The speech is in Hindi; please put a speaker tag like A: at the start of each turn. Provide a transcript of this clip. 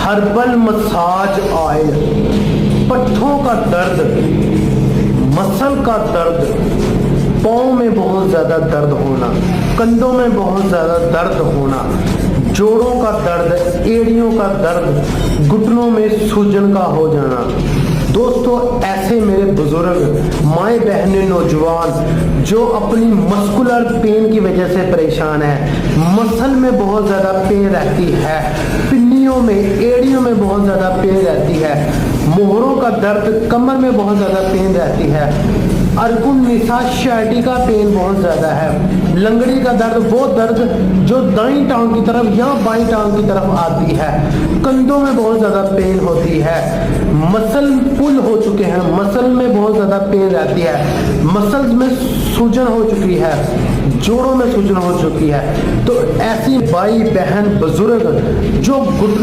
A: हर्बल मसाज ऑयल, पट्ठों का दर्द, मसल का दर्द, पाँव में बहुत ज़्यादा दर्द होना, कंधों में बहुत ज़्यादा दर्द होना, जोड़ों का दर्द, एड़ियों का दर्द, घुटनों में सूजन का हो जाना। दोस्तों, ऐसे मेरे बुजुर्ग, माएँ बहनें, नौजवान जो अपनी मस्कुलर पेन की वजह से परेशान है, मसल में बहुत ज़्यादा पेन रहती है, पिन्नियों में, एड़ियों में बहुत ज़्यादा पेन रहती है, मोहरों का दर्द, कमर में बहुत ज़्यादा पेन रहती है, अर्कुन निसा शाइटी का पेन बहुत ज़्यादा है, लंगड़ी का दर्द, वो दर्द जो दाईं टांग की तरफ या बाईं टांग की तरफ आती है, कंधों में बहुत ज़्यादा पेन होती है, मसल पुल हो चुके हैं, मसल में बहुत ज़्यादा पेन रहती है, मसल्स में सूजन हो चुकी है, जोड़ों में सूजन हो चुकी है। तो ऐसी भाई बहन बुजुर्ग जो